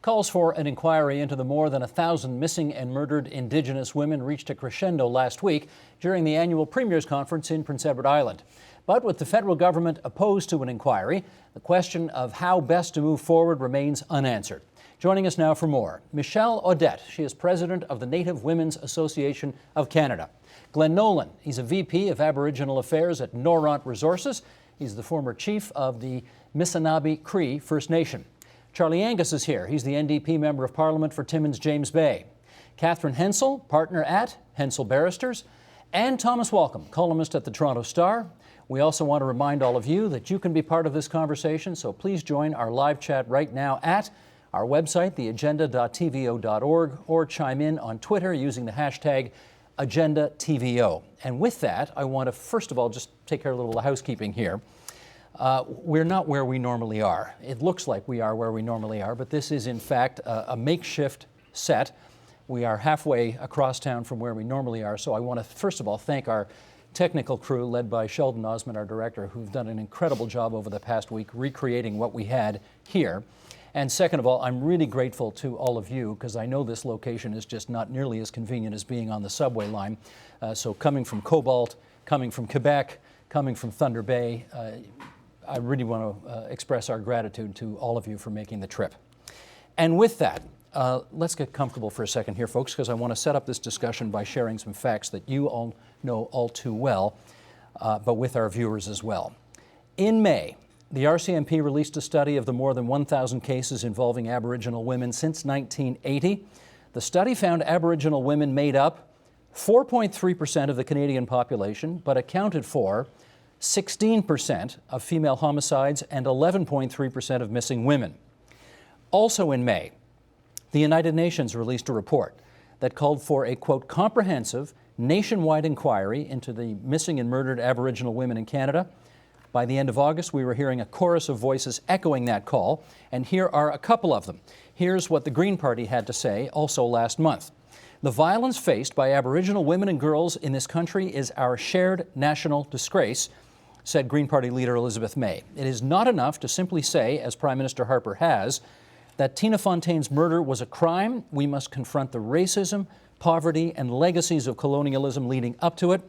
Calls for an inquiry into the more than 1,000 missing and murdered Indigenous women reached a crescendo last week during the annual Premier's Conference in Prince Edward Island. But with the federal government opposed to an inquiry, the question of how best to move forward remains unanswered. Joining us now for more, Michelle Odette. She is president of the Native Women's Association of Canada. Glenn Nolan, he's a VP of Aboriginal Affairs at Noront Resources. He's the former chief of the Missinaba Cree First Nation. Charlie Angus is here. He's the NDP Member of Parliament for Timmins James Bay. Catherine Hensel, partner at Hensel Barristers, and Thomas Walcom, columnist at the Toronto Star. We also want to remind all of you that you can be part of this conversation, so please join our live chat right now at our website, theagenda.tvo.org, or chime in on Twitter using the hashtag AgendaTVO. And with that, I want to first of all just take care of a little housekeeping here. We're not where we normally are. It looks like we are where we normally are, but this is in fact a makeshift set. We are halfway across town from where we normally are, so I want to first of all thank our technical crew led by Sheldon Osmond, our director, who've done an incredible job over the past week recreating what we had here. And second of all, I'm really grateful to all of you because I know this location is just not nearly as convenient as being on the subway line. So coming from Cobalt, coming from Quebec, coming from Thunder Bay, I really want to express our gratitude to all of you for making the trip. And with that, let's get comfortable for a second here, folks, because I want to set up this discussion by sharing some facts that you all know all too well, but with our viewers as well. In May, the RCMP released a study of the more than 1,000 cases involving Aboriginal women since 1980. The study found Aboriginal women made up 4.3% of the Canadian population, but accounted for 16% of female homicides and 11.3% of missing women. Also in May, the United Nations released a report that called for a, quote, comprehensive nationwide inquiry into the missing and murdered Aboriginal women in Canada. By the end of August, we were hearing a chorus of voices echoing that call, and here are a couple of them. Here's what the Green Party had to say also last month. The violence faced by Aboriginal women and girls in this country is our shared national disgrace, said Green Party leader Elizabeth May. It is not enough to simply say, as Prime Minister Harper has, that Tina Fontaine's murder was a crime. We must confront the racism, poverty, and legacies of colonialism leading up to it.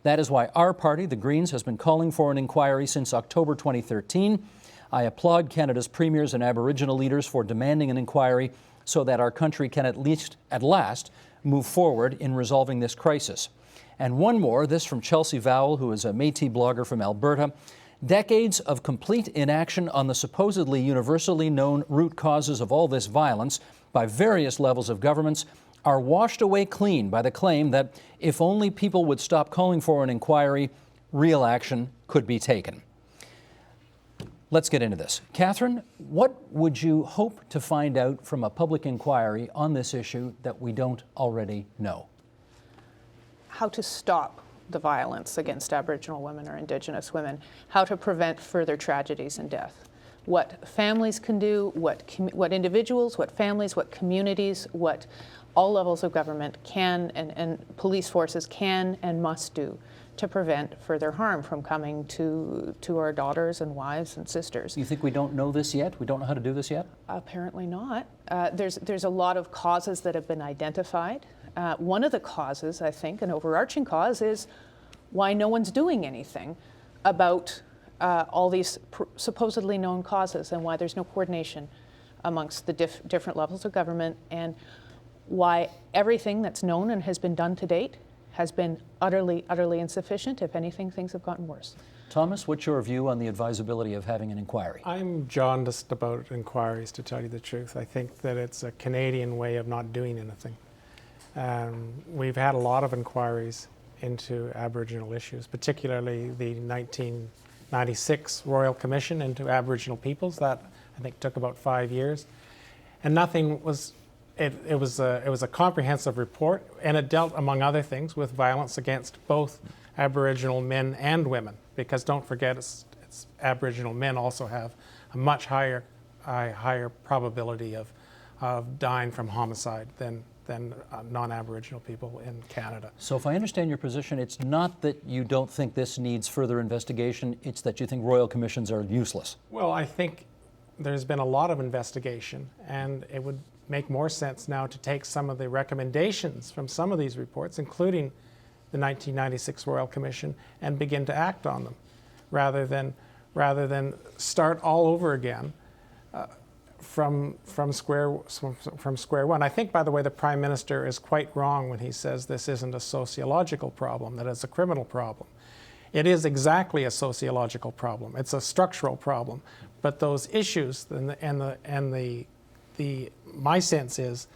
That is why our party, the Greens, has been calling for an inquiry since October 2013. I applaud Canada's premiers and Aboriginal leaders for demanding an inquiry so that our country can at last, move forward in resolving this crisis. And one more, this from Chelsea Vowell, who is a Métis blogger from Alberta. Decades of complete inaction on the supposedly universally known root causes of all this violence by various levels of governments are washed away clean by the claim that if only people would stop calling for an inquiry, real action could be taken. Let's get into this. Catherine, what would you hope to find out from a public inquiry on this issue that we don't already know? How to stop the violence against Aboriginal women or Indigenous women, how to prevent further tragedies and death, what families can do, what individuals, what families, what communities, what all levels of government can and police forces can and must do to prevent further harm from coming to our daughters and wives and sisters. You think we don't know this yet? We don't know how to do this yet? Apparently not. There's a lot of causes that have been identified. One of the causes, I think, an overarching cause, is why no one's doing anything about all these supposedly known causes and why there's no coordination amongst the different levels of government, and why everything that's known and has been done to date has been utterly insufficient. If anything, things have gotten worse. Thomas, what's your view on the advisability of having an inquiry? I'm jaundiced about inquiries, to tell you the truth. I think that it's a Canadian way of not doing anything. We've had a lot of inquiries into Aboriginal issues, particularly the 1996 Royal Commission into Aboriginal peoples. That, I think, took about 5 years. And nothing was, it was a comprehensive report, and it dealt, among other things, with violence against both Aboriginal men and women, because don't forget, it's Aboriginal men also have a much higher probability of dying from homicide than non-Aboriginal people in Canada. So if I understand your position, it's not that you don't think this needs further investigation, it's that you think royal commissions are useless. Well, I think there's been a lot of investigation, and it would make more sense now to take some of the recommendations from some of these reports, including the 1996 Royal Commission, and begin to act on them, rather than start all over again from square one. I think, by the way, the Prime Minister is quite wrong when he says this isn't a sociological problem, that it's a criminal problem. It is exactly a sociological problem. It's a structural problem. But those issues my sense is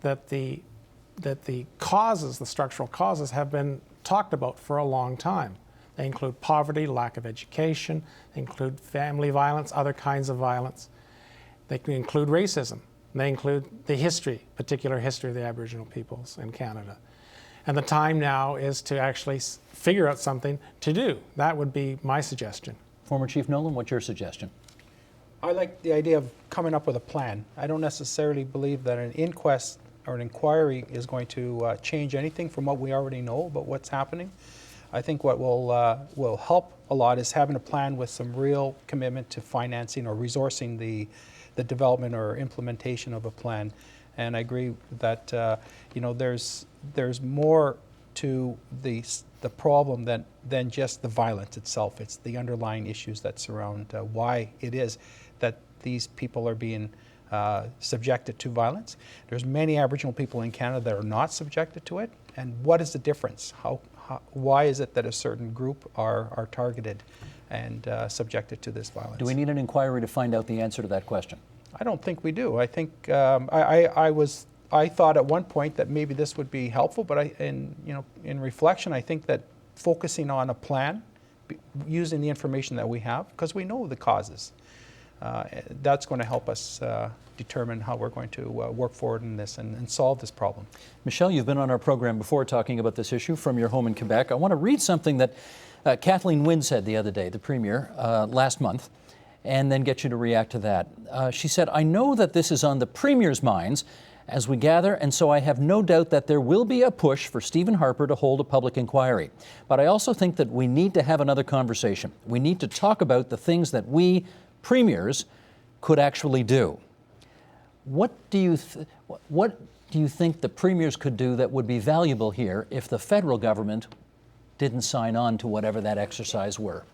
that the causes, the structural causes, have been talked about for a long time. They include poverty, lack of education, they include family violence, other kinds of violence. They can include racism. They include the particular history of the Aboriginal peoples in Canada. And the time now is to actually figure out something to do. That would be my suggestion. Former Chief Nolan, what's your suggestion? I like the idea of coming up with a plan. I don't necessarily believe that an inquest or an inquiry is going to change anything from what we already know about what's happening. I think what will help a lot is having a plan with some real commitment to financing or resourcing the development or implementation of a plan. And I agree that there's more to the problem than just the violence itself. It's the underlying issues that surround why it is that these people are being subjected to violence. There's many Aboriginal people in Canada that are not subjected to it. And what is the difference? Why is it that a certain group are targeted and subjected to this violence? Do we need an inquiry to find out the answer to that question? I don't think we do. I think I thought at one point that maybe this would be helpful, but in reflection, I think that focusing on a plan, using the information that we have, because we know the causes, that's going to help us determine how we're going to work forward in this and solve this problem. Michelle, you've been on our program before talking about this issue from your home in Quebec. I want to read something that Kathleen Wynne said the other day, the Premier, last month, and then get you to react to that. She said, "I know that this is on the Premier's minds as we gather, and so I have no doubt that there will be a push for Stephen Harper to hold a public inquiry. But I also think that we need to have another conversation. We need to talk about the things that we, premiers, could actually do." What do you think the premiers could do that would be valuable here if the federal government didn't sign on to whatever that exercise were?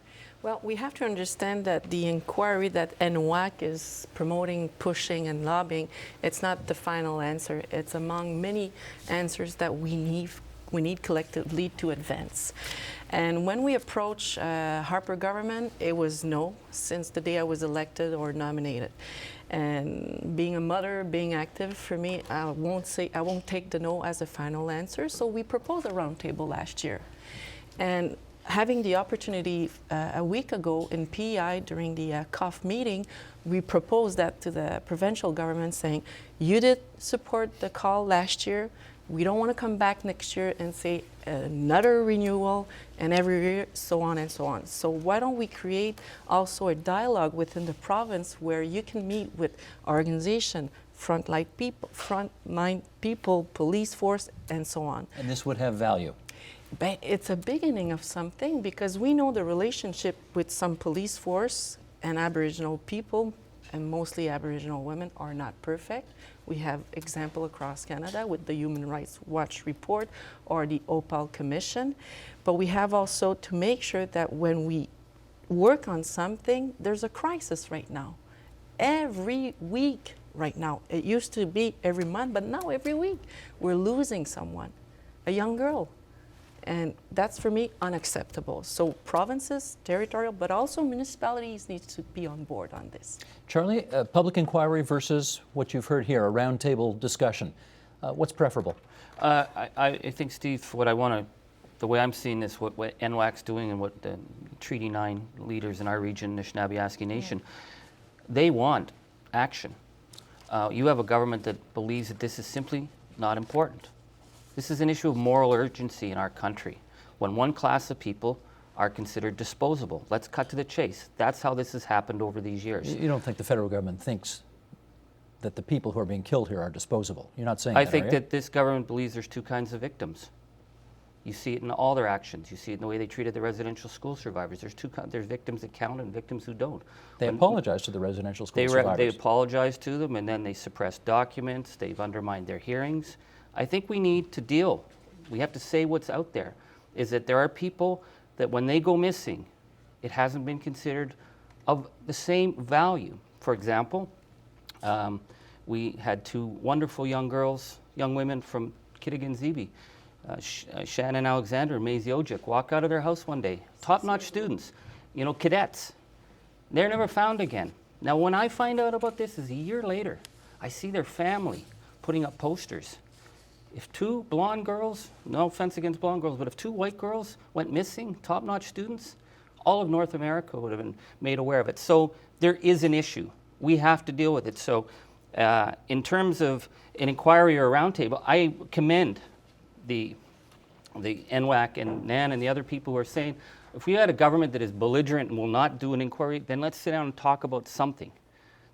Well, we have to understand that the inquiry that NWAC is promoting, pushing, and lobbying, it's not the final answer. It's among many answers that we need collectively to advance. And when we approach Harper government, it was no since the day I was elected or nominated. And being a mother, being active, for me, I won't take the no as a final answer. So we proposed a roundtable last year. And having the opportunity a week ago in P.E.I. during the COF meeting, we proposed that to the provincial government, saying, you did support the call last year. We don't want to come back next year and say another renewal and every year, so on and so on. So why don't we create also a dialogue within the province where you can meet with organization, frontline people, police force, and so on. And this would have value. But it's a beginning of something, because we know the relationship with some police force and Aboriginal people, and mostly Aboriginal women, are not perfect. We have example across Canada with the Human Rights Watch report or the OPAL Commission. But we have also to make sure that when we work on something, there's a crisis right now. Every week right now. It used to be every month, but now every week we're losing someone, a young girl. And that's, for me, unacceptable. So provinces, territorial, but also municipalities need to be on board on this. Charlie, public inquiry versus what you've heard here, a roundtable discussion. What's preferable? I think, Steve, the way I'm seeing this, what NWAC's doing and what the Treaty 9 leaders in our region, the Anishinaabe Nation, they want action. You have a government that believes that this is simply not important. This is an issue of moral urgency in our country, when one class of people are considered disposable. Let's cut to the chase. That's how this has happened over these years. You don't think the federal government thinks that the people who are being killed here are disposable? You're not saying that, I think are you? that this government believes there's two kinds of victims. You see it in all their actions. You see it in the way they treated the residential school survivors. There's victims that count and victims who don't. They apologize to the residential school survivors. They apologize to them, and then they suppress documents. They've undermined their hearings. I think we need to deal. We have to say what's out there, is that there are people that when they go missing, it hasn't been considered of the same value. For example, we had two wonderful young women from Kittigan-Zibi, Shannon Alexander and Maisie Ojik, walk out of their house one day. Top-notch students, cadets. They're never found again. Now, when I find out about this is a year later, I see their family putting up posters. If two blonde girls, no offense against blonde girls, but if two white girls went missing, top-notch students, all of North America would have been made aware of it. So there is an issue. We have to deal with it. So in terms of an inquiry or a roundtable, I commend the NWAC and NAN and the other people who are saying, if we had a government that is belligerent and will not do an inquiry, then let's sit down and talk about something.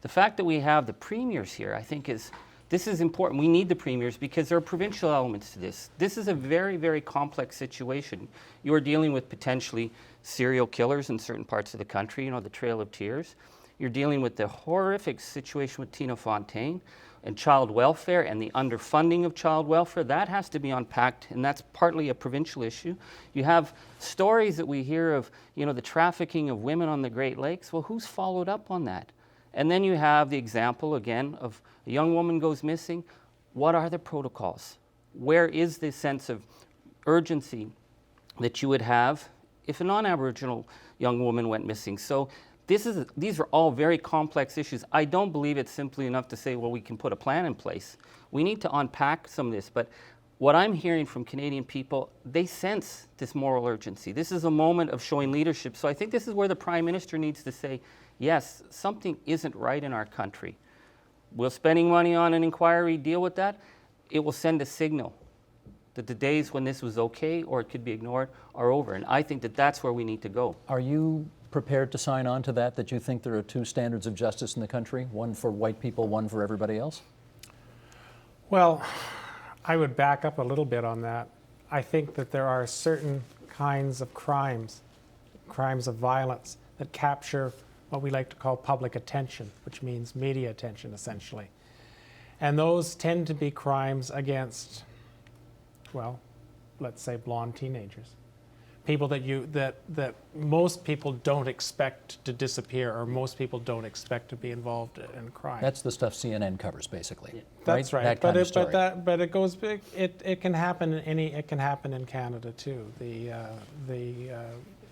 The fact that we have the premiers here, I think this is important. We need the premiers because there are provincial elements to this. This is a very, very complex situation. You are dealing with potentially serial killers in certain parts of the country, the Trail of Tears. You're dealing with the horrific situation with Tina Fontaine and child welfare and the underfunding of child welfare. That has to be unpacked, and that's partly a provincial issue. You have stories that we hear of, the trafficking of women on the Great Lakes. Well, who's followed up on that? And then you have the example, again, of a young woman goes missing. What are the protocols? Where is the sense of urgency that you would have if a non-Aboriginal young woman went missing? So these are all very complex issues. I don't believe it's simply enough to say, well, we can put a plan in place. We need to unpack some of this. But what I'm hearing from Canadian people, they sense this moral urgency. This is a moment of showing leadership. So I think this is where the Prime Minister needs to say, yes, something isn't right in our country. Will spending money on an inquiry deal with that? It will send a signal that the days when this was okay or it could be ignored are over. And I think that that's where we need to go. Are you prepared to sign on to that you think there are two standards of justice in the country, one for white people, one for everybody else? Well, I would back up a little bit on that. I think that there are certain kinds of crimes of violence that capture what we like to call public attention, which means media attention, essentially. And those tend to be crimes against, well, let's say blonde teenagers. People that most people don't expect to disappear, or most people don't expect to be involved in crime. That's the stuff CNN covers, basically. Yeah. That's right. That kind of story. But it goes big. It can happen it can happen in Canada too. If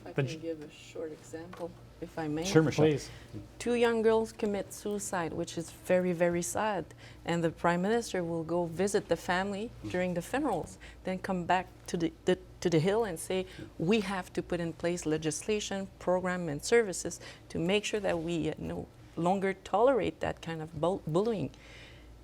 I can give a short example, if I may. Sure, Michelle. Please. Two young girls commit suicide, which is very, very sad. And the Prime Minister will go visit the family during the funerals, then come back to the Hill and say, we have to put in place legislation, program, and services to make sure that we no longer tolerate that kind of bullying.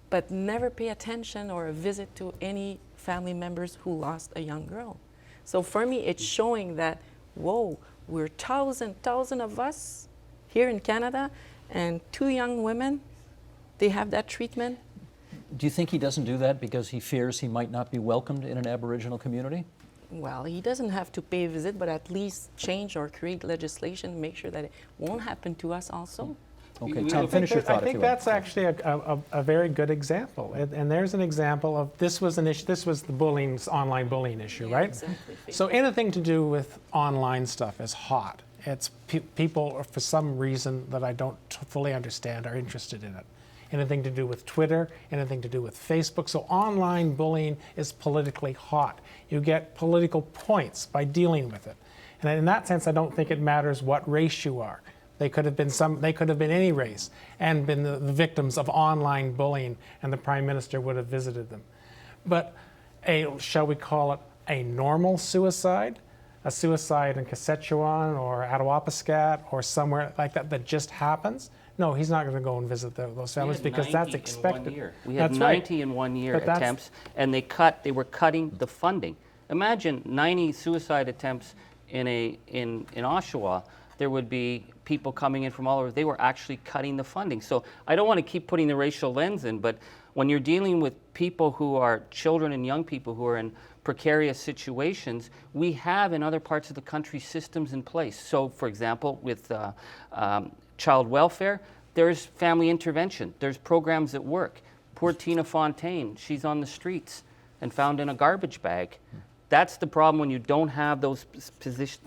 But never pay attention or a visit to any family members who lost a young girl. So for me, it's showing that, whoa, we're thousand of us here in Canada, and two young women, they have that treatment. Do you think he doesn't do that because he fears he might not be welcomed in an Aboriginal community? Well, he doesn't have to pay a visit, but at least change or create legislation, make sure that it won't happen to us also. Okay, Tom, finish your thought. I think that's actually a very good example. And there's an example of, this was an issue, this was the online bullying issue, Yeah, right? exactly. So anything to do with online stuff is hot. It's people, for some reason that I don't fully understand, are interested in it. Anything to do with Twitter, anything to do with Facebook. So online bullying is politically hot. You get political points by dealing with it. And in that sense, I don't think it matters what race you are. They could have been any race and been the victims of online bullying, and the Prime Minister would have visited them. But shall we call it a normal suicide? A suicide in Saskatchewan or Attawapiskat or somewhere like that just happens? No, he's not going to go and visit those families because that's expected. We had That's 90 right. in 1 year But that's- attempts, and they were cutting the funding. Imagine 90 suicide attempts in Oshawa. There would be people coming in from all over. They were actually cutting the funding. So I don't want to keep putting the racial lens in, but when you're dealing with people who are children and young people who are in precarious situations, we have in other parts of the country systems in place. So, for example, with child welfare, there's family intervention. There's programs that work. Poor Tina Fontaine, she's on the streets and found in a garbage bag. That's the problem when you don't have those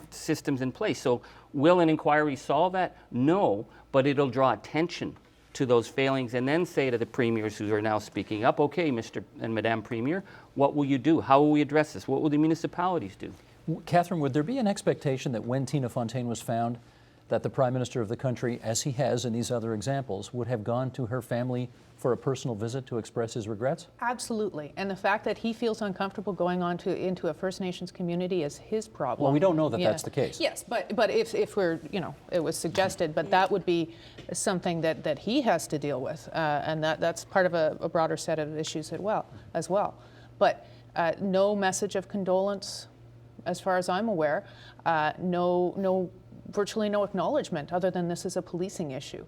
systems in place. So will an inquiry solve that? No, but it'll draw attention to those failings and then say to the premiers who are now speaking up, okay, Mr. and Madame Premier, what will you do? How will we address this? What will the municipalities do? Catherine, would there be an expectation that when Tina Fontaine was found, that the Prime Minister of the country, as he has in these other examples, would have gone to her family for a personal visit to express his regrets? Absolutely. And the fact that he feels uncomfortable going on into a First Nations community is his problem. Well, we don't know that that's the case. Yes, but if we're, it was suggested, but that would be something that he has to deal with. And that's part of a broader set of issues as well. But no message of condolence, as far as I'm aware. Virtually no acknowledgement other than this is a policing issue.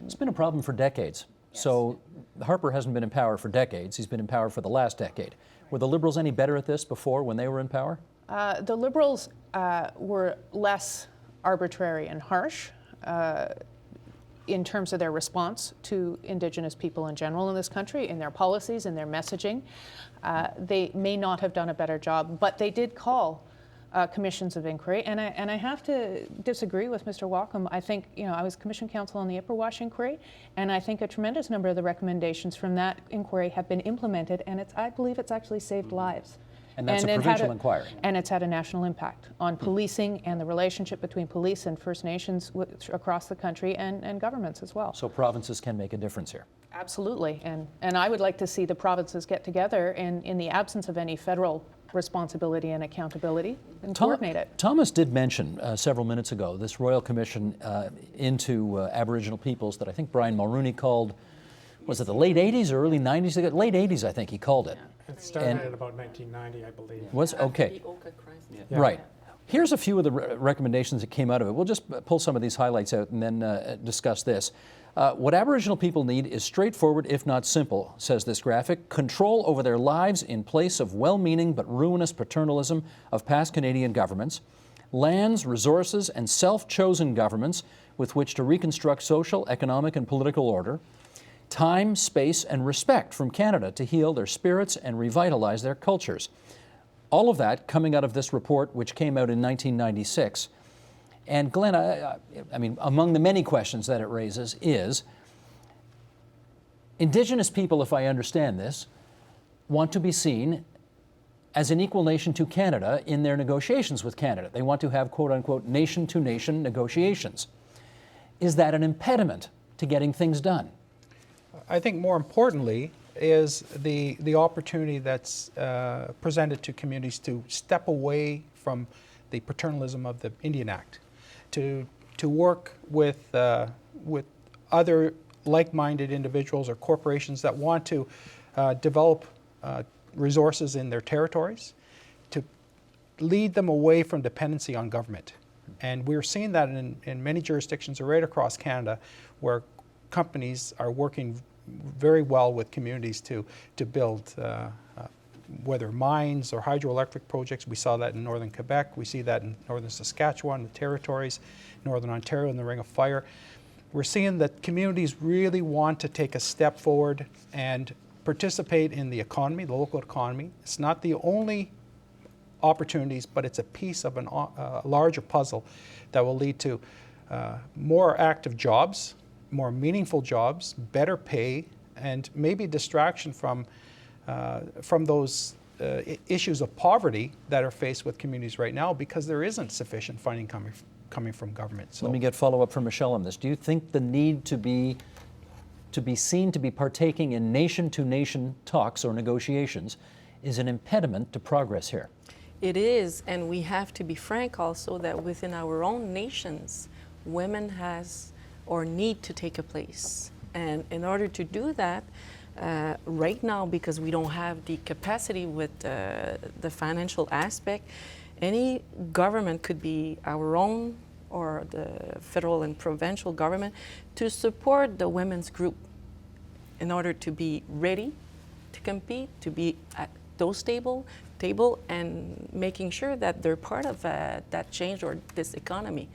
It's been a problem for decades. Yes. So Harper hasn't been in power for decades. He's been in power for the last decade. Were the Liberals any better at this before when they were in power? The Liberals were less arbitrary and harsh in terms of their response to Indigenous people in general in this country, in their policies, in their messaging. They may not have done a better job, but they did call commissions of inquiry, and I have to disagree with Mr. Walcombe. I think, I was Commission Counsel on the Ipperwash inquiry, and I think a tremendous number of the recommendations from that inquiry have been implemented, and I believe it's actually saved lives. And that's a provincial inquiry. And it's had a national impact on policing and the relationship between police and First Nations across the country and governments as well. So provinces can make a difference here. Absolutely, and I would like to see the provinces get together and in the absence of any federal responsibility and accountability and coordinate it. Thomas did mention several minutes ago this Royal Commission into Aboriginal peoples that I think Brian Mulrooney called, was it the late 80s or early 90s? Late 80s, I think he called it. It started in about 1990, I believe. Was okay. The Oka crisis. Yeah. Right. Here's a few of the recommendations that came out of it. We'll just pull some of these highlights out and then discuss this. What Aboriginal people need is straightforward, if not simple, says this graphic, control over their lives in place of well-meaning but ruinous paternalism of past Canadian governments, lands, resources, and self-chosen governments with which to reconstruct social, economic, and political order, time, space, and respect from Canada to heal their spirits and revitalize their cultures. All of that coming out of this report, which came out in 1996. And Glenn, I mean, among the many questions that it raises is, Indigenous people, if I understand this, want to be seen as an equal nation to Canada in their negotiations with Canada. They want to have, quote unquote, nation-to-nation negotiations. Is that an impediment to getting things done? I think more importantly is the opportunity that's presented to communities to step away from the paternalism of the Indian Act, to work with other like-minded individuals or corporations that want to develop resources in their territories, to lead them away from dependency on government. And we're seeing that in many jurisdictions right across Canada, where companies are working very well with communities to build whether mines or hydroelectric projects. We saw that in northern Quebec. We see that in northern Saskatchewan, the territories, northern Ontario, in the Ring of Fire. We're seeing that communities really want to take a step forward and participate in the economy, the local economy. It's not the only opportunities, but it's a piece of a larger puzzle that will lead to more active jobs, more meaningful jobs, better pay, and maybe distraction from those issues of poverty that are faced with communities right now, because there isn't sufficient funding coming from government. So let me get follow-up from Michelle on this. Do you think the need to be seen to be partaking in nation-to-nation talks or negotiations is an impediment to progress here? It is, and we have to be frank also that within our own nations, women has or need to take a place. And in order to do that, right now, because we don't have the capacity with the financial aspect, any government, could be our own or the federal and provincial government, to support the women's group in order to be ready to compete, to be at those table and making sure that they're part of that change or this economy.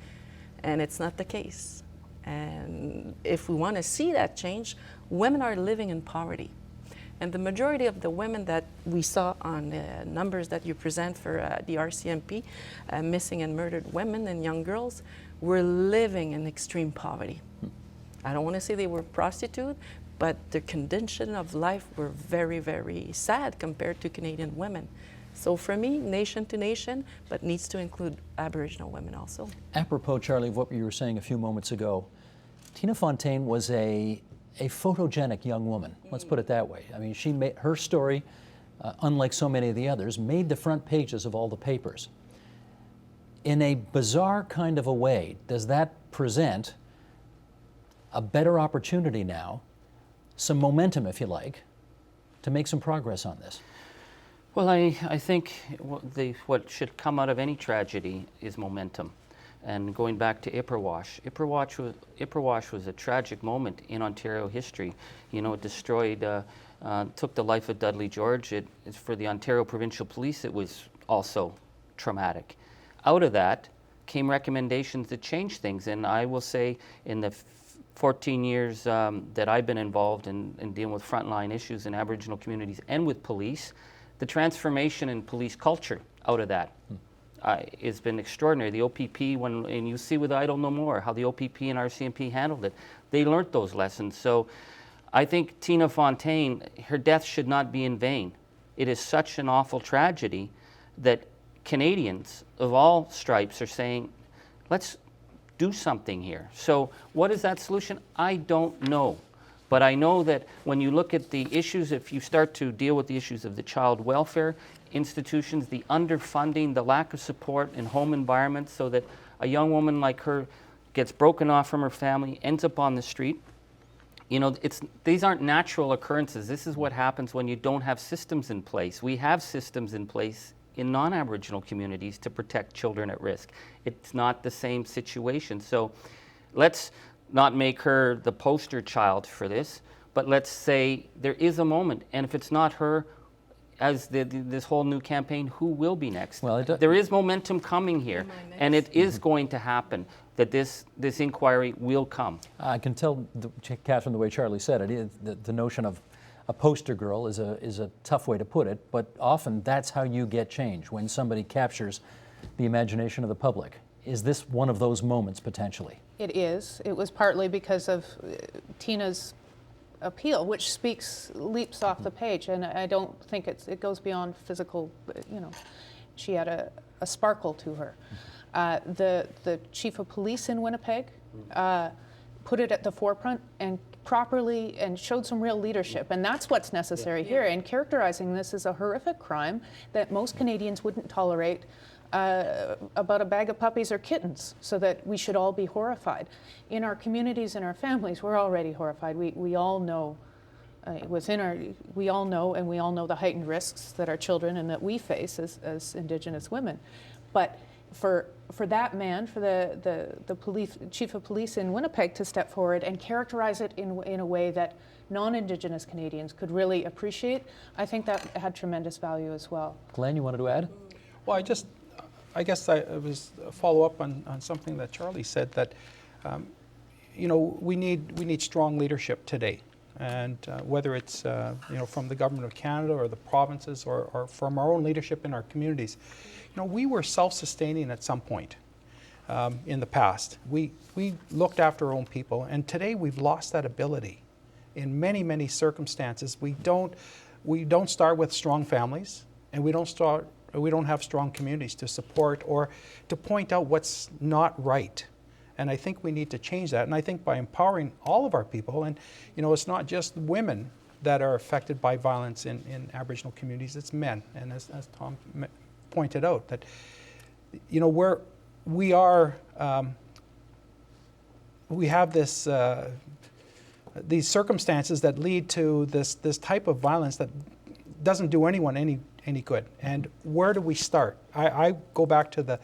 And it's not the case. And if we want to see that change, women are living in poverty. And the majority of the women that we saw on the numbers that you present for the RCMP, missing and murdered women and young girls, were living in extreme poverty. I don't want to say they were prostitutes, but their condition of life were very, very sad compared to Canadian women. So for me, nation to nation, but needs to include Aboriginal women also. Apropos, Charlie, of what you were saying a few moments ago, Tina Fontaine was a photogenic young woman. Let's put it that way. I mean, she made her story, unlike so many of the others, made the front pages of all the papers. In a bizarre kind of a way, does that present a better opportunity now, some momentum, if you like, to make some progress on this? Well, I think what should come out of any tragedy is momentum. And going back to Ipperwash was a tragic moment in Ontario history. You know, it destroyed, took the life of Dudley George. For the Ontario Provincial Police, it was also traumatic. Out of that came recommendations that changed things. And I will say in the 14 years that I've been involved in dealing with frontline issues in Aboriginal communities and with police, the transformation in police culture out of that has been extraordinary. The OPP, and you see with Idle No More, how the OPP and RCMP handled it. They learnt those lessons. So I think Tina Fontaine, her death should not be in vain. It is such an awful tragedy that Canadians of all stripes are saying, let's do something here. So what is that solution? I don't know. But I know that when you look at the issues, if you start to deal with the issues of the child welfare institutions, the underfunding, the lack of support in home environments, so that a young woman like her gets broken off from her family, ends up on the street. You know, these aren't natural occurrences. This is what happens when you don't have systems in place. We have systems in place in non-Aboriginal communities to protect children at risk. It's not the same situation. So let's not make her the poster child for this, but let's say there is a moment, and if it's not her, as this whole new campaign, who will be next? Well, there is momentum coming here, and it is going to happen, that this inquiry will come. I can tell, Catherine, the way Charlie said it, the notion of a poster girl is a tough way to put it, but often that's how you get change, when somebody captures the imagination of the public. Is this one of those moments, potentially? It is. It was partly because of Tina's appeal, which leaps off the page, and I don't think it goes beyond physical. You know, she had a sparkle to her. The chief of police in Winnipeg put it at the forefront and properly and showed some real leadership, and that's what's necessary here. And characterizing this as a horrific crime that most Canadians wouldn't tolerate. About a bag of puppies or kittens, so that we should all be horrified. In our communities and our families, we're already horrified. We all know we all know the heightened risks that our children and that we face as Indigenous women. But for that man, for the chief of police in Winnipeg to step forward and characterize it in a way that non-Indigenous Canadians could really appreciate, I think that had tremendous value as well. Glenn, you wanted to add? Well, I guess it was a follow-up on something that Charlie said, that you know, we need strong leadership today, and whether it's you know, from the government of Canada or the provinces or from our own leadership in our communities. You know, we were self-sustaining at some point in the past. We looked after our own people, and today we've lost that ability. In many circumstances, we don't start with strong families, and we don't have strong communities to support or to point out what's not right. And I think we need to change that. And I think by empowering all of our people, and you know, it's not just women that are affected by violence in Aboriginal communities, it's men. And as Tom pointed out, that you know, we have this these circumstances that lead to this type of violence that doesn't do anyone any good. And where do we start? I go back to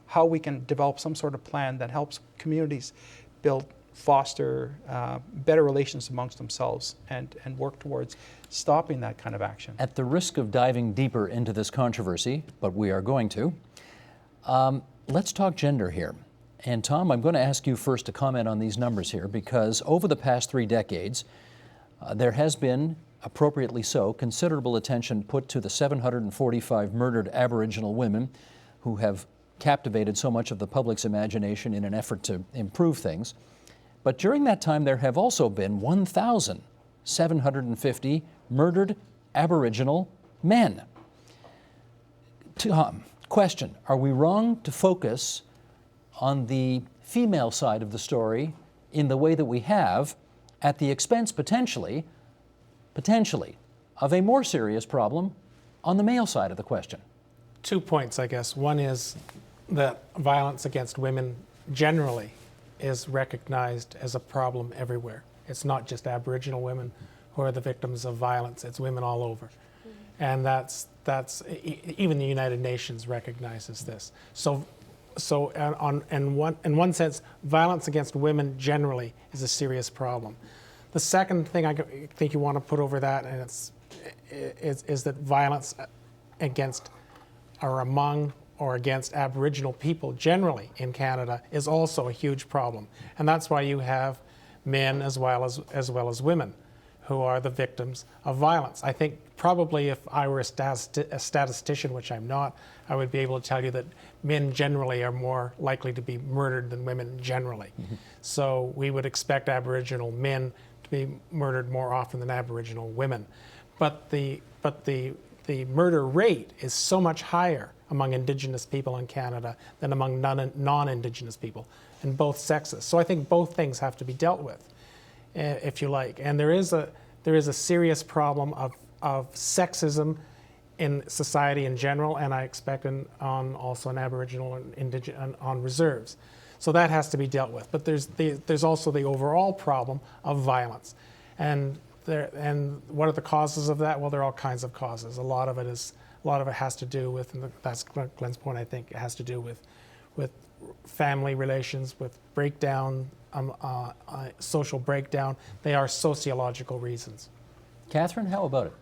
how we can develop some sort of plan that helps communities build foster better relations amongst themselves and work towards stopping that kind of action. At the risk of diving deeper into this controversy, but we are going to, let's talk gender here. And Tom, I'm going to ask you first to comment on these numbers here, because over the past 3 decades, there has been, appropriately so, considerable attention put to the 745 murdered Aboriginal women who have captivated so much of the public's imagination in an effort to improve things. But during that time, there have also been 1,750 murdered Aboriginal men. Tom, question, are we wrong to focus on the female side of the story in the way that we have, at the expense potentially, of a more serious problem on the male side of the question? 2 points, I guess. One is that violence against women generally is recognized as a problem everywhere. It's not just Aboriginal women who are the victims of violence, it's women all over. And that's even the United Nations recognizes this. So in one sense, violence against women generally is a serious problem. The second thing I think you want to put over that, and is that violence against or among or against Aboriginal people generally in Canada is also a huge problem. And that's why you have men as well as women who are the victims of violence. I think probably if I were a statistician, which I'm not, I would be able to tell you that men generally are more likely to be murdered than women generally. Mm-hmm. So we would expect Aboriginal men to be murdered more often than Aboriginal women. But the murder rate is so much higher among Indigenous people in Canada than among non-Indigenous people in both sexes. So I think both things have to be dealt with, if you like. And there is a serious problem of sexism in society in general, and I expect also in Aboriginal and Indigenous on reserves. So that has to be dealt with. But there's also the overall problem of violence, and what are the causes of that? Well, there are all kinds of causes. A lot of it has to do with, and that's Glenn's point, I think, it has to do with family relations, with breakdown, social breakdown. They are sociological reasons. Catherine, how about it?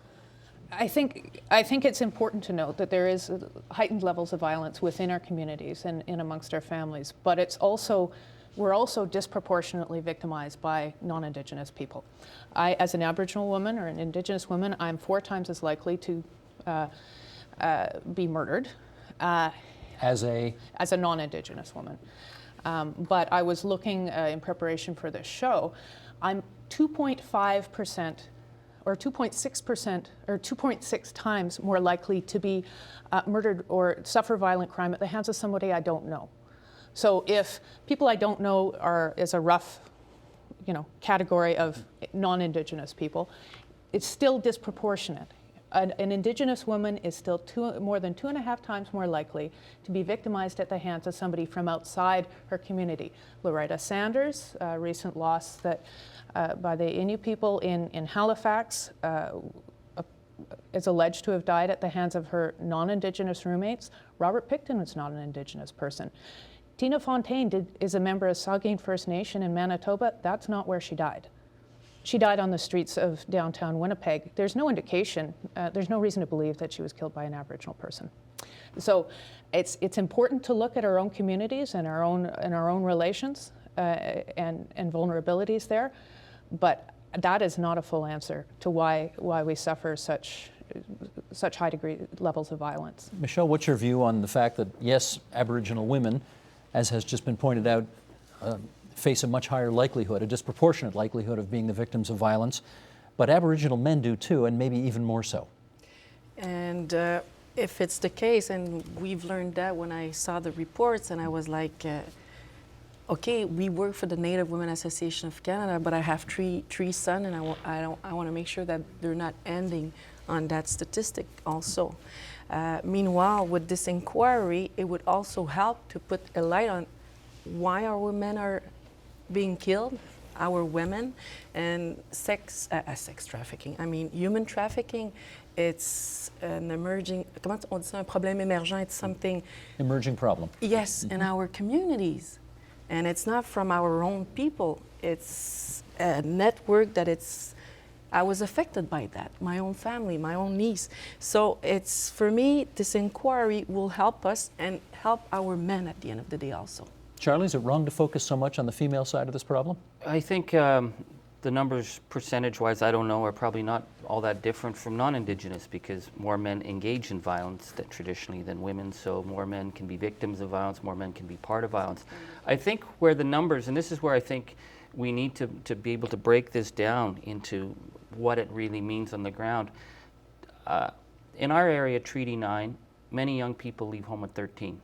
I think it's important to note that there is heightened levels of violence within our communities and amongst our families, but we're also disproportionately victimized by non-Indigenous people. As an Aboriginal woman or an Indigenous woman, I'm 4 times as likely to be murdered as a non-Indigenous woman. But I was looking in preparation for this show. I'm 2.5% or 2.6% or 2.6 times more likely to be murdered or suffer violent crime at the hands of somebody I don't know. So if people I don't know is a rough, category of non-Indigenous people, it's still disproportionate. An Indigenous woman is still more than 2.5 times more likely to be victimized at the hands of somebody from outside her community. Loretta Sanders, a recent loss that by the Innu people in Halifax, is alleged to have died at the hands of her non-Indigenous roommates. Robert Picton was not an Indigenous person. Tina Fontaine is a member of Saugeen First Nation in Manitoba. That's not where she died. She died on the streets of downtown Winnipeg. There's no indication, there's no reason to believe that she was killed by an Aboriginal person. So it's important to look at our own communities and our own relations and vulnerabilities there, but that is not a full answer to why we suffer such high levels of violence. Michelle, what's your view on the fact that, yes, Aboriginal women, as has just been pointed out, face a much higher likelihood, a disproportionate likelihood of being the victims of violence, but Aboriginal men do too, and maybe even more so? And if it's the case, and we've learned that when I saw the reports, and I was like, okay, we work for the Native Women Association of Canada, but I have three sons, and I want to make sure that they're not ending on that statistic also. Meanwhile, with this inquiry, it would also help to put a light on why our women are being killed, our women, and sex trafficking. I mean, human trafficking, it's an emerging, comment on dit ça, un problème émergent, it's something. Emerging problem. Yes, in our communities. And it's not from our own people. It's a network that I was affected by that, my own family, my own niece. So it's, for me, this inquiry will help us and help our men at the end of the day also. Charlie, is it wrong to focus so much on the female side of this problem? I think the numbers, percentage-wise, I don't know, are probably not all that different from non-Indigenous, because more men engage in violence traditionally than women, so more men can be victims of violence, more men can be part of violence. I think where the numbers, and this is where I think we need to be able to break this down into what it really means on the ground. In our area, Treaty 9, many young people leave home at 13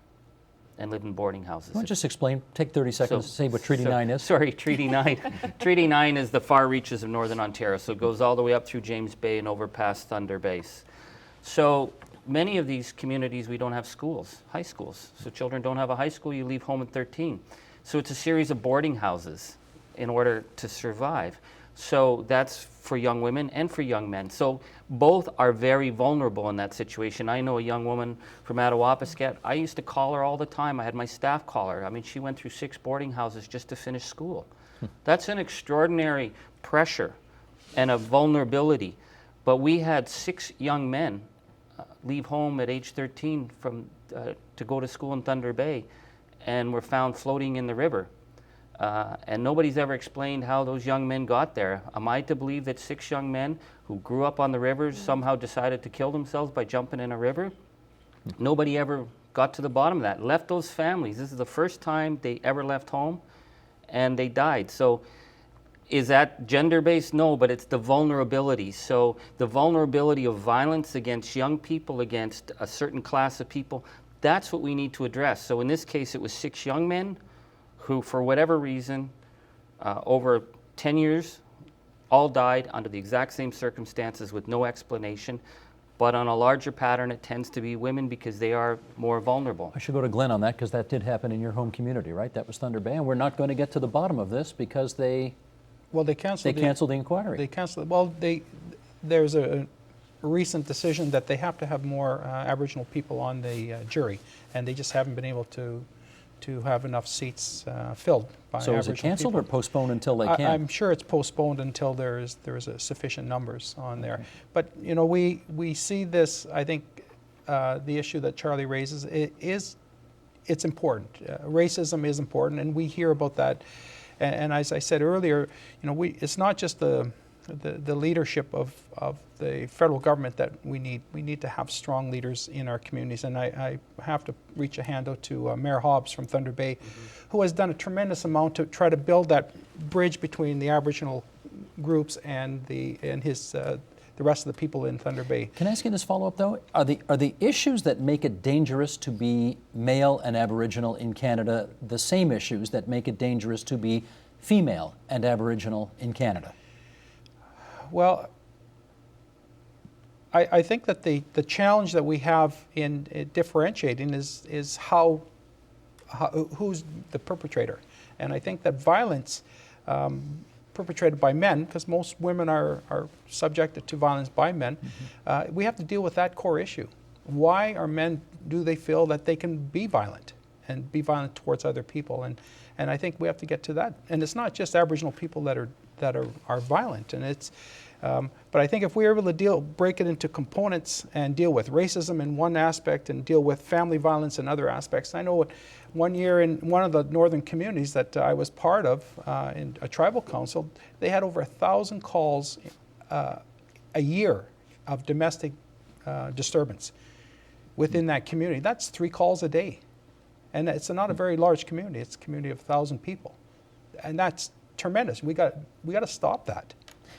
and live in boarding houses. Why don't you just explain, take 30 seconds to say what Treaty 9 is? Sorry, Treaty 9. Treaty 9 is the far reaches of northern Ontario, so it goes all the way up through James Bay and over past Thunder Base. So many of these communities, we don't have schools, high schools. So children don't have a high school, you leave home at 13. So it's a series of boarding houses in order to survive. So that's for young women and for young men. So both are very vulnerable in that situation. I know a young woman from Attawapiskat. I used to call her all the time. I had my staff call her. I mean, she went through 6 boarding houses just to finish school. That's an extraordinary pressure and a vulnerability. But we had 6 young men leave home at age 13 to go to school in Thunder Bay, and were found floating in the river. And nobody's ever explained how those young men got there. Am I to believe that 6 young men who grew up on the rivers somehow decided to kill themselves by jumping in a river? Nobody ever got to the bottom of that. Left those families. This is the first time they ever left home, and they died. So is that gender-based? No, but it's the vulnerability. So the vulnerability of violence against young people, against a certain class of people, that's what we need to address. So in this case, it was 6 young men who, for whatever reason, over 10 years, all died under the exact same circumstances with no explanation. But on a larger pattern, it tends to be women because they are more vulnerable. I should go to Glenn on that, because that did happen in your home community, right? That was Thunder Bay, and we're not going to get to the bottom of this because they canceled the inquiry. They canceled. Well, there's a recent decision that they have to have more Aboriginal people on the jury, and they just haven't been able to have enough seats filled by So Aboriginal is it canceled people. or postponed until they can? I'm sure it's postponed until there's a sufficient numbers on there. But you know, we see this. I think the issue that Charlie raises it's important. Racism is important, and we hear about that. And as I said earlier, you know, it's not just the leadership of the federal government that we need. We need to have strong leaders in our communities. And I have to reach a hand out to Mayor Hobbs from Thunder Bay, who has done a tremendous amount to try to build that bridge between the Aboriginal groups and the rest of the people in Thunder Bay. Can I ask you this follow-up, though? Are the issues that make it dangerous to be male and Aboriginal in Canada the same issues that make it dangerous to be female and Aboriginal in Canada? Well, I think that the challenge that we have in differentiating is who's the perpetrator. And I think that violence perpetrated by men, because most women are subjected to violence by men, we have to deal with that core issue. Why are men, do they feel that they can be violent and be violent towards other people? And I think we have to get to that. And it's not just Aboriginal people that are violent. And it's but I think if we're able to break it into components and deal with racism in one aspect and deal with family violence in other aspects. I know one year in one of the northern communities that I was part of, in a tribal council, they had over 1,000 calls a year of domestic disturbance within that community. That's 3 calls a day. And it's not a very large community. It's a community of 1,000 people. And that's tremendous. We got to stop that.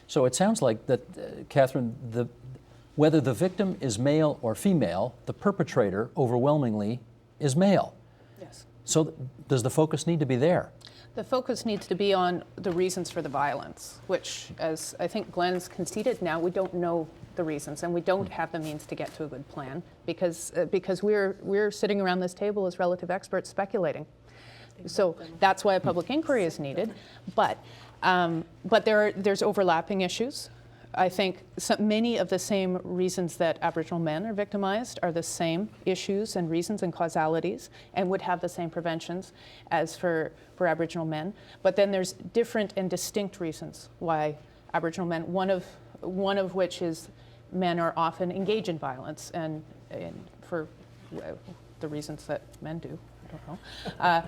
So it sounds like that, Catherine, whether the victim is male or female, the perpetrator overwhelmingly is male. Yes. So does the focus need to be there? The focus needs to be on the reasons for the violence, which, as I think Glenn's conceded now, we don't know the reasons, and we don't have the means to get to a good plan because we're sitting around this table as relative experts speculating. So that's why a public inquiry is needed, but there's overlapping issues. I think many of the same reasons that Aboriginal men are victimized are the same issues and reasons and causalities, and would have the same preventions as for Aboriginal men. But then there's different and distinct reasons why Aboriginal men, one of which is men are often engaged in violence, and for the reasons that men do, I don't know.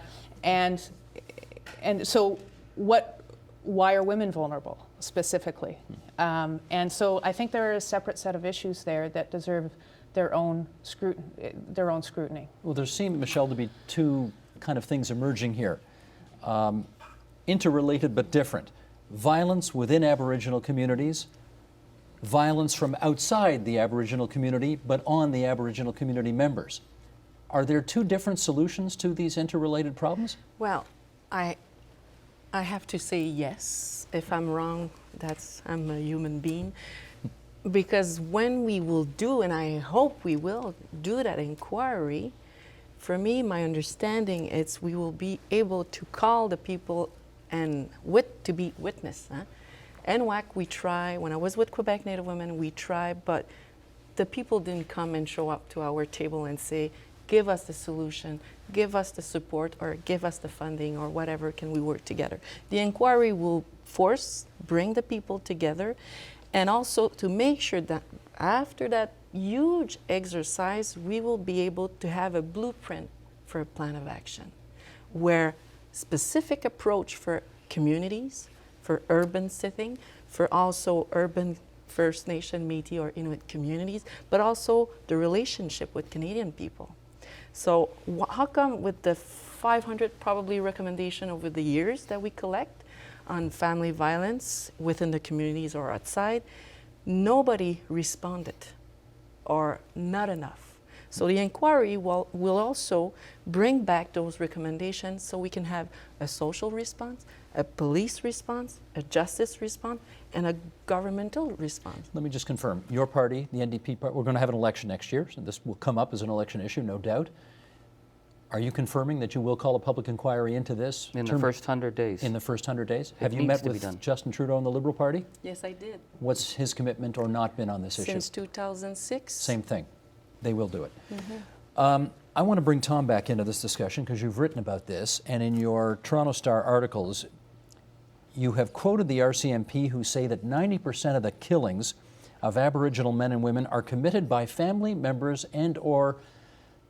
And so why are women vulnerable specifically? And so I think there are a separate set of issues there that deserve their own scrutiny. Well, there seem, Michelle, to be two kind of things emerging here. Interrelated but different. Violence within Aboriginal communities, violence from outside the Aboriginal community but on the Aboriginal community members. Are there two different solutions to these interrelated problems? Well, I have to say yes. If I'm wrong, I'm a human being. Because when we will do, and I hope we will do that inquiry, for me, my understanding is we will be able to call the people and to be witness. NWAC, we try. When I was with Quebec Native Women, we tried, but the people didn't come and show up to our table and say, give us the solution, give us the support, or give us the funding, or whatever, can we work together. The inquiry will bring the people together, and also to make sure that after that huge exercise, we will be able to have a blueprint for a plan of action, where specific approach for communities, for urban setting, for also urban First Nation, Métis, or Inuit communities, but also the relationship with Canadian people. So how come with the 500 probably recommendation over the years that we collect on family violence within the communities or outside, nobody responded, or not enough? So the inquiry will also bring back those recommendations so we can have a social response, a police response, a justice response, and a governmental response. Let me just confirm. Your party, the NDP party, we're going to have an election next year, so this will come up as an election issue, no doubt. Are you confirming that you will call a public inquiry into this? In the first 100 days. In the first 100 days? Have you needs met to be with done. Justin Trudeau and the Liberal Party? Yes, I did. What's his commitment or not been on this issue? Since 2006. Same thing. They will do it. I want to bring Tom back into this discussion because you've written about this, and in your Toronto Star articles, you have quoted the RCMP, who say that 90% of the killings of Aboriginal men and women are committed by family members and or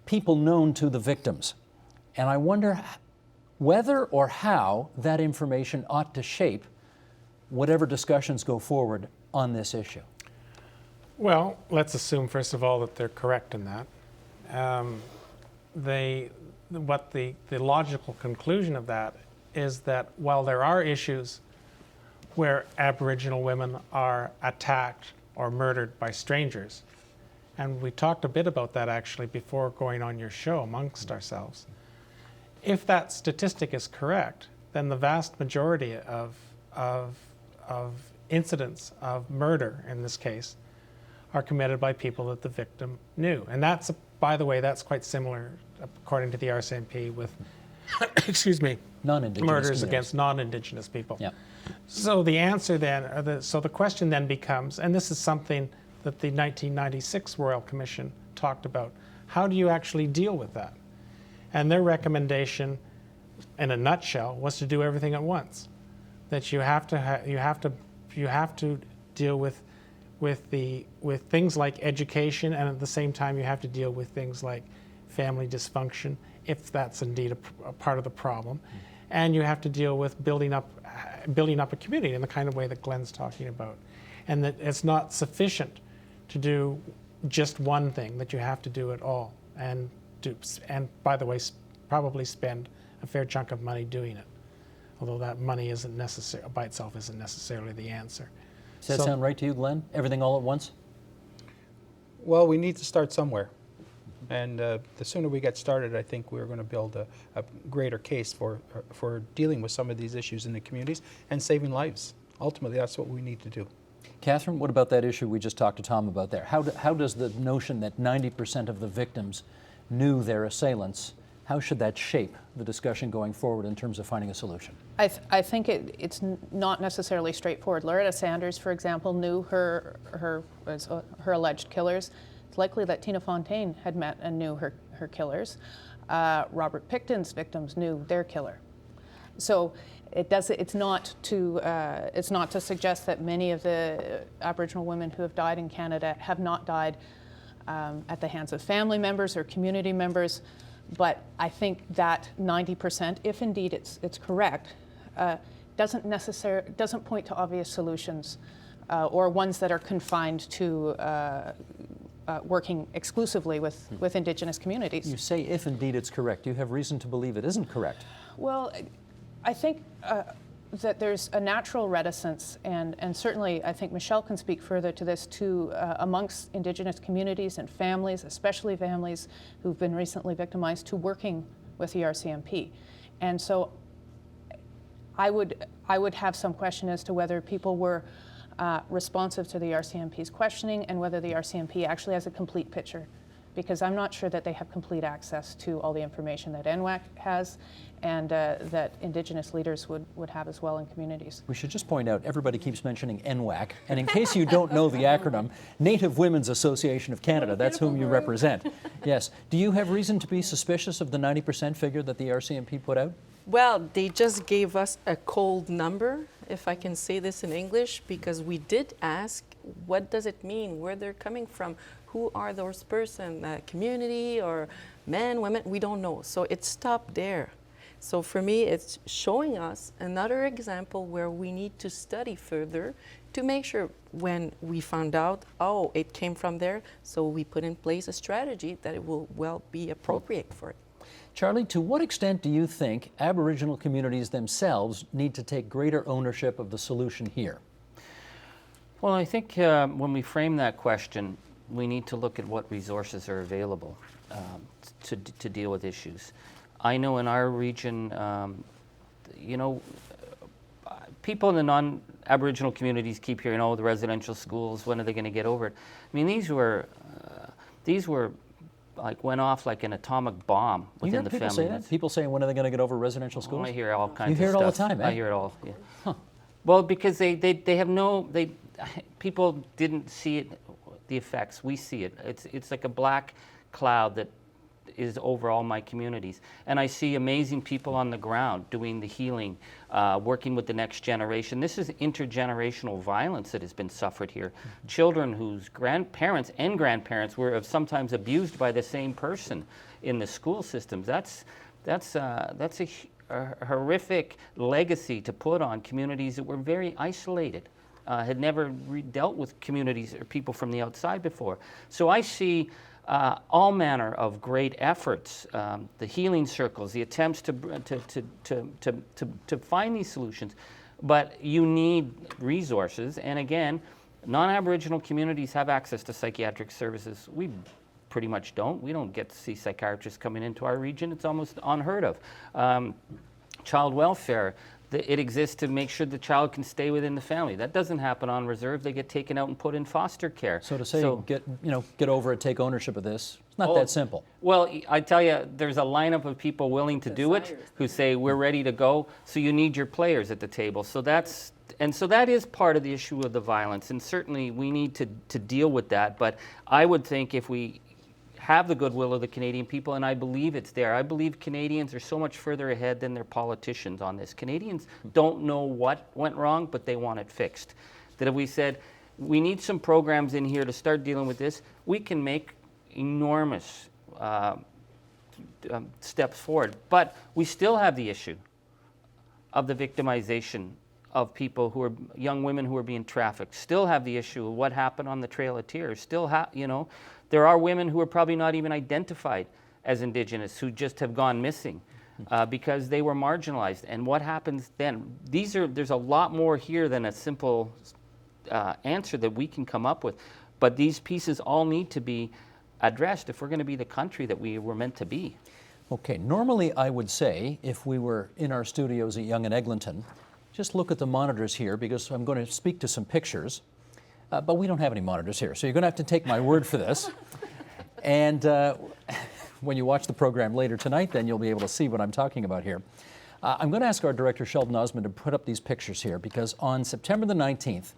people known to the victims. And I wonder whether or how that information ought to shape whatever discussions go forward on this issue. Well, let's assume, first of all, that they're correct in that. The logical conclusion of that is that while there are issues where Aboriginal women are attacked or murdered by strangers, and we talked a bit about that actually before going on your show amongst ourselves, if that statistic is correct, then the vast majority of incidents of murder, in this case, are committed by people that the victim knew. And that's, by the way, that's quite similar, according to the RCMP, with, excuse me, Non-Indigenous murders communities. against non-Indigenous people. Yeah. So the answer then, so the question then becomes, and this is something that the 1996 Royal Commission talked about, how do you actually deal with that? And their recommendation, in a nutshell, was to do everything at once. That you have to deal with things like education, and at the same time you have to deal with things like family dysfunction, if that's indeed a part of the problem, and you have to deal with building up a community in the kind of way that Glenn's talking about, and that it's not sufficient to do just one thing, that you have to do it all, and by the way, probably spend a fair chunk of money doing it, although that money isn't by itself isn't necessarily the answer. Does that sound right to you, Glenn? Everything all at once? Well, we need to start somewhere. And the sooner we get started, I think we're going to build a greater case for dealing with some of these issues in the communities and saving lives. Ultimately, that's what we need to do. Catherine, what about that issue we just talked to Tom about there? How does the notion that 90% of the victims knew their assailants, How should that shape the discussion going forward in terms of finding a solution? I think it's not necessarily straightforward. Loretta Sanders, for example, knew her alleged killers. It's likely that Tina Fontaine had met and knew her killers. Robert Picton's victims knew their killer. So it's not to suggest that many of the Aboriginal women who have died in Canada have not died at the hands of family members or community members. But I think that 90%, if indeed it's correct, doesn't point to obvious solutions or ones that are confined to working exclusively with Indigenous communities. You say if indeed it's correct. Do you have reason to believe it isn't correct? Well, I think that there's a natural reticence, and certainly I think Michelle can speak further to this too, amongst Indigenous communities and families, especially families who've been recently victimized, to working with the RCMP. And so I would have some question as to whether people were responsive to the RCMP's questioning and whether the RCMP actually has a complete picture, because I'm not sure that they have complete access to all the information that NWAC has and that Indigenous leaders would have as well in communities. We should just point out, everybody keeps mentioning NWAC, and in case you don't know the acronym, Native Women's Association of Canada, that's whom you represent. Yes. Do you have reason to be suspicious of the 90% figure that the RCMP put out? Well, they just gave us a cold number, if I can say this in English, because we did ask, what does it mean, where they're coming from, who are those persons, community or men, women, we don't know. So it stopped there. So for me, it's showing us another example where we need to study further to make sure when we found out, oh, it came from there, so we put in place a strategy that it will well be appropriate for it. Charlie, to what extent do you think Aboriginal communities themselves need to take greater ownership of the solution here? Well, I think when we frame that question, we need to look at what resources are available to deal with issues. I know in our region, people in the non-Aboriginal communities keep hearing, oh, the residential schools, when are they going to get over it? I mean, these were like went off like an atomic bomb within the family. You hear people say that? People saying, when are they going to get over residential schools? I hear all kinds of stuff. You hear it all the time, eh? I hear it all, yeah. Huh. Well, because they have no, people didn't see it, the effects. We see it. It's like a black cloud that is over all my communities. And I see amazing people on the ground doing the healing, working with the next generation. This is intergenerational violence that has been suffered here. Mm-hmm. Children whose grandparents and grandparents were sometimes abused by the same person in the school systems. That's a horrific legacy to put on communities that were very isolated, had never dealt with communities or people from the outside before. So I see all manner of great efforts, the healing circles, the attempts to find these solutions, but you need resources. And again, non-Aboriginal communities have access to psychiatric services. We pretty much don't. We don't get to see psychiatrists coming into our region. It's almost unheard of. Child welfare. It exists to make sure the child can stay within the family. That doesn't happen on reserve. They get taken out and put in foster care. So to say, get over it, take ownership of this, it's not that simple. Well, I tell you, there's a lineup of people willing to do it who say, we're ready to go. So you need your players at the table. So that is part of the issue of the violence. And certainly we need to deal with that. But I would think if we have the goodwill of the Canadian people, and I believe it's there. I believe Canadians are so much further ahead than their politicians on this. Canadians don't know what went wrong, but they want it fixed. That if we said, we need some programs in here to start dealing with this, we can make enormous steps forward. But we still have the issue of the victimization of people who are young women who are being trafficked. Still have the issue of what happened on the Trail of Tears. Still there are women who are probably not even identified as Indigenous who just have gone missing because they were marginalized. And what happens then? There's a lot more here than a simple answer that we can come up with. But these pieces all need to be addressed if we're going to be the country that we were meant to be. Okay, normally I would say, if we were in our studios at Yonge and Eglinton, just look at the monitors here because I'm going to speak to some pictures. But we don't have any monitors here, so you're going to have to take my word for this. And when you watch the program later tonight, then you'll be able to see what I'm talking about here. I'm going to ask our director, Sheldon Osmond, to put up these pictures here, because on September the 19th,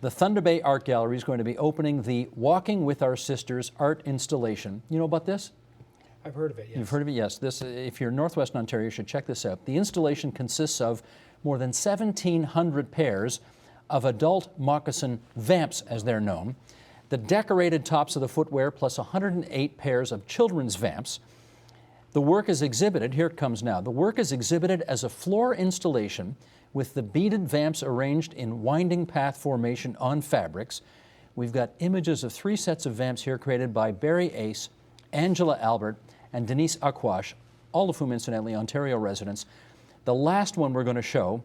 the Thunder Bay Art Gallery is going to be opening the Walking with Our Sisters art installation. You know about this? I've heard of it, yes. You've heard of it, yes. This, if you're in Northwestern Ontario, you should check this out. The installation consists of more than 1,700 pairs of adult moccasin vamps, as they're known, the decorated tops of the footwear, plus 108 pairs of children's vamps. The work is exhibited, here it comes now, the work is exhibited as a floor installation with the beaded vamps arranged in winding path formation on fabrics. We've got images of 3 sets of vamps here created by Barry Ace, Angela Albert, and Denise Akwash, all of whom, incidentally, Ontario residents. The last one we're going to show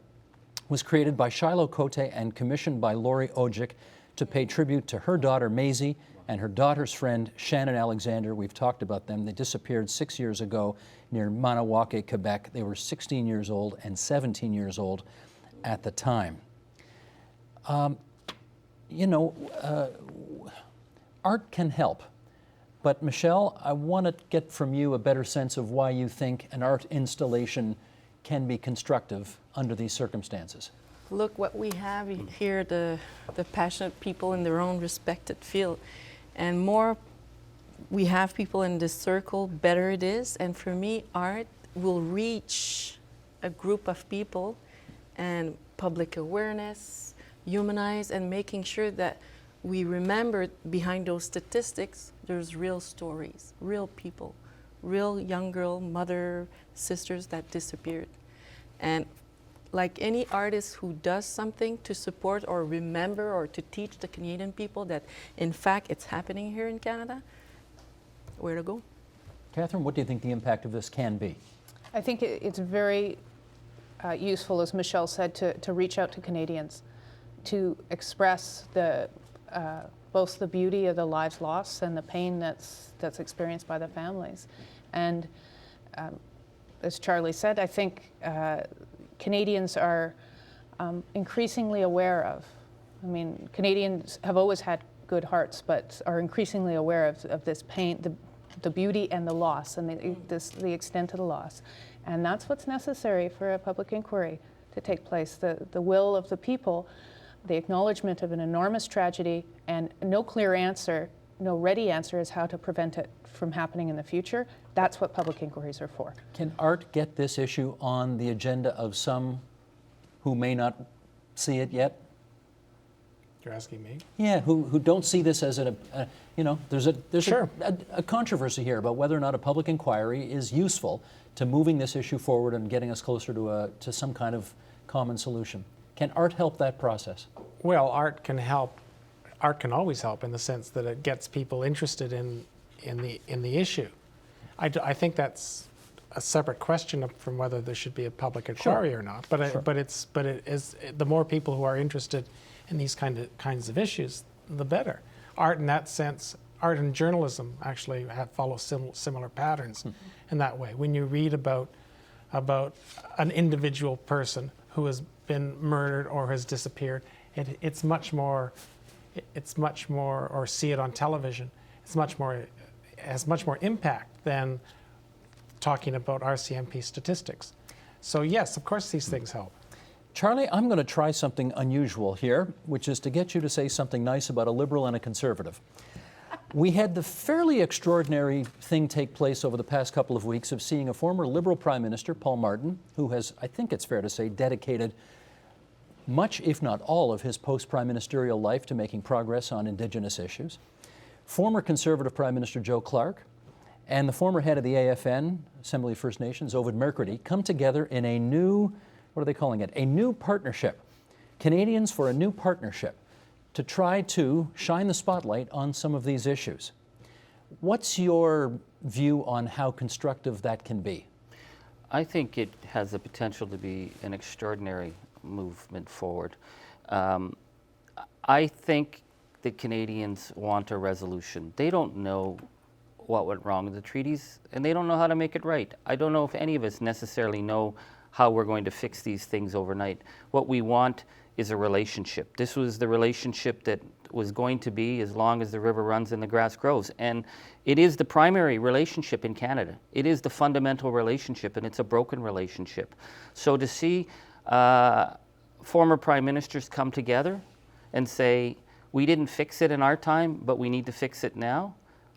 was created by Shiloh Cote and commissioned by Laurie Ojic to pay tribute to her daughter Maisie and her daughter's friend Shannon Alexander. We've talked about them. They disappeared 6 years ago near Manawake, Quebec. They were 16 years old and 17 years old at the time. Art can help. But Michelle, I want to get from you a better sense of why you think an art installation can be constructive under these circumstances. Look what we have here, the passionate people in their own respected field. And more we have people in this circle, better it is. And for me, art will reach a group of people and public awareness, humanize, and making sure that we remember behind those statistics, there's real stories, real people, real young girl, mother, sisters that disappeared. And like any artist who does something to support or remember or to teach the Canadian people that in fact it's happening here in Canada, where to go? Catherine, what do you think the impact of this can be? I think it's very useful, as Michelle said, to reach out to Canadians, to express both the beauty of the lives lost and the pain that's experienced by the families. And as Charlie said, I think Canadians are increasingly aware of, Canadians have always had good hearts, but are increasingly aware of this pain, the beauty and the loss, and the extent of the loss. And that's what's necessary for a public inquiry to take place, the will of the people, the acknowledgement of an enormous tragedy, and no clear answer, no ready answer as how to prevent it from happening in the future. That's what public inquiries are for. Can art get this issue on the agenda of some who may not see it yet? You're asking me? Yeah, who don't see this as there's Sure. a controversy here about whether or not a public inquiry is useful to moving this issue forward and getting us closer to some kind of common solution. Can art help that process? Well, art can help. Art can always help in the sense that it gets people interested in the issue. I think that's a separate question from whether there should be a public inquiry or not. But it is the more people who are interested in these kinds of issues, the better. Art in that sense, art and journalism actually follow similar patterns in that way. When you read about an individual person who has been murdered or has disappeared, it's much more, or see it on television, has much more impact than talking about RCMP statistics. So yes, of course these things help. Charlie, I'm going to try something unusual here, which is to get you to say something nice about a Liberal and a Conservative. We had the fairly extraordinary thing take place over the past couple of weeks of seeing a former Liberal Prime Minister, Paul Martin, who has, I think it's fair to say, dedicated much, if not all, of his post-prime ministerial life to making progress on Indigenous issues. Former Conservative Prime Minister Joe Clark and the former head of the AFN, Assembly of First Nations, Ovid Mercredi, come together in a new, what are they calling it? A new partnership. Canadians for a New Partnership, to try to shine the spotlight on some of these issues. What's your view on how constructive that can be? I think it has the potential to be an extraordinary movement forward. I think the Canadians want a resolution. They don't know what went wrong with the treaties, and they don't know how to make it right. I don't know if any of us necessarily know how we're going to fix these things overnight. What we want is a relationship. This was the relationship that was going to be as long as the river runs and the grass grows. And it is the primary relationship in Canada. It is the fundamental relationship, and it's a broken relationship. So to see former prime ministers come together and say, we didn't fix it in our time, but we need to fix it now,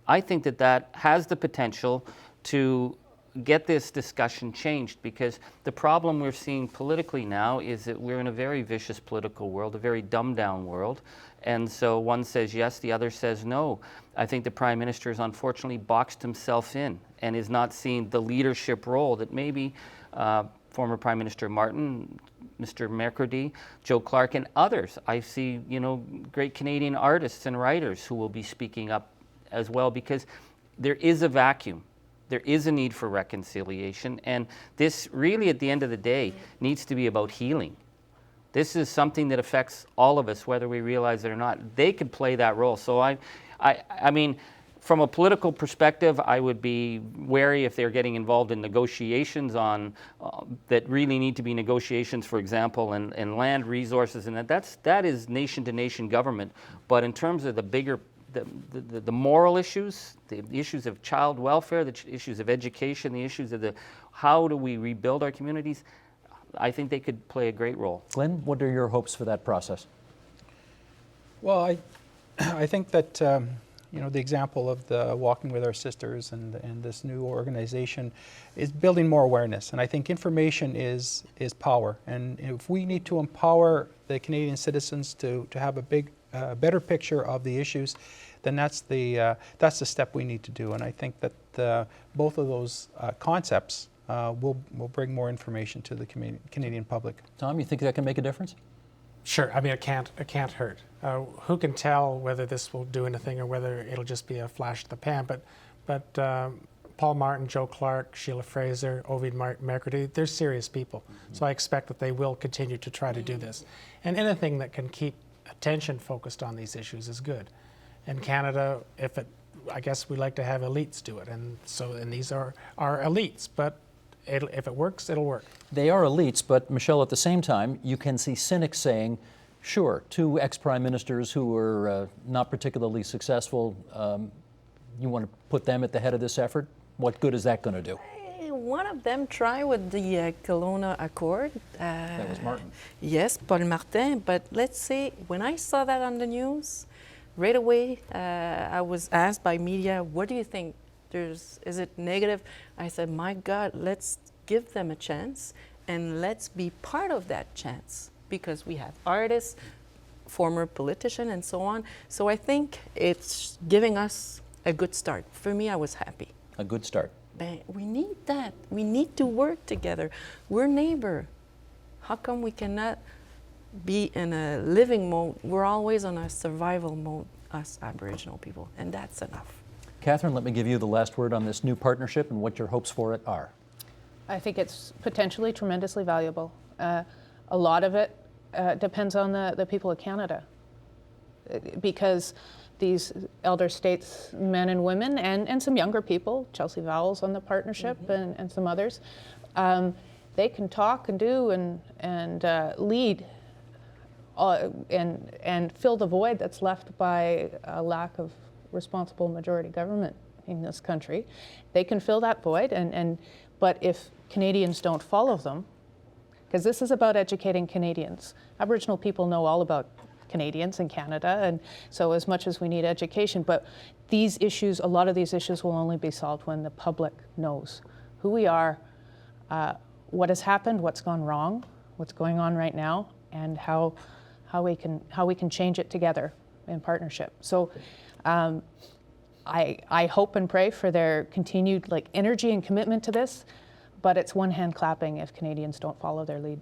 I think that that has the potential to get this discussion changed, because the problem we're seeing politically now is that we're in a very vicious political world, a very dumbed down world. And so one says yes, the other says no. I think the Prime Minister has unfortunately boxed himself in and is not seeing the leadership role that maybe former Prime Minister Martin, Mr. Mercredi, Joe Clark, and others. I see, great Canadian artists and writers who will be speaking up as well, because there is a vacuum. There is a need for reconciliation, and this really, at the end of the day, needs to be about healing. This is something that affects all of us, whether we realize it or not. They could play that role. So I mean, from a political perspective, I would be wary if they're getting involved in negotiations on that really need to be negotiations, for example, and land resources, and that is nation-to-nation government. But in terms of the bigger the moral issues, the issues of child welfare, the issues of education, the issues of how do we rebuild our communities, I think they could play a great role. Glenn, what are your hopes for that process? Well, I think that the example of the Walking with Our Sisters and this new organization is building more awareness, and I think information is power, and if we need to empower the Canadian citizens to have a better picture of the issues, then that's the step we need to do. And I think that both of those concepts will bring more information to the Canadian public. Tom, you think that can make a difference? Sure. I mean, it can't hurt. Who can tell whether this will do anything or whether it'll just be a flash in the pan? But Paul Martin, Joe Clark, Sheila Fraser, Ovid Mercredi, they're serious people. So I expect that they will continue to try to do this. And anything that can keep attention focused on these issues is good. In Canada, I guess we like to have elites do it, and these are elites, but if it works, it'll work. They are elites, but Michelle, at the same time, you can see cynics saying, sure, two ex-prime ministers who were not particularly successful, you want to put them at the head of this effort? What good is that going to do? One of them tried with the Kelowna Accord. That was Martin. Yes, Paul Martin. But let's say, when I saw that on the news, right away I was asked by media, what do you think? Is it negative? I said, my God, let's give them a chance and let's be part of that chance, because we have artists, former politicians, and so on. So I think it's giving us a good start. For me, I was happy. A good start. But we need that. We need to work together. We're neighbor. How come we cannot be in a living mode? We're always on a survival mode, us Aboriginal people, and that's enough. Catherine, let me give you the last word on this new partnership and what your hopes for it are. I think it's potentially tremendously valuable. A lot of it depends on the people of Canada, because these elder statesmen and women, and some younger people, Chelsea Vowell's on the partnership, and some others, they can talk and do and lead and fill the void that's left by a lack of responsible majority government in this country. They can fill that void, but if Canadians don't follow them, because this is about educating Canadians. Aboriginal people know all about Canadians in Canada, and so as much as we need education, but these issues, a lot of these issues will only be solved when the public knows who we are, what has happened, what's gone wrong, what's going on right now, and how we can change it together in partnership. So I hope and pray for their continued energy and commitment to this, but it's one hand clapping if Canadians don't follow their lead.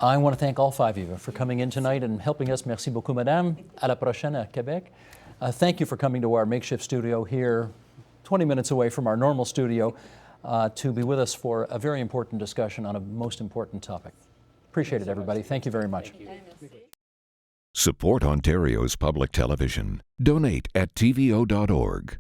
I want to thank all five of you for coming in tonight and helping us. Merci beaucoup, madame. À la prochaine à Québec. Thank you for coming to our makeshift studio here, 20 minutes away from our normal studio, to be with us for a very important discussion on a most important topic. Appreciate it, everybody. Thank you very much. Support Ontario's public television. Donate at tvo.org.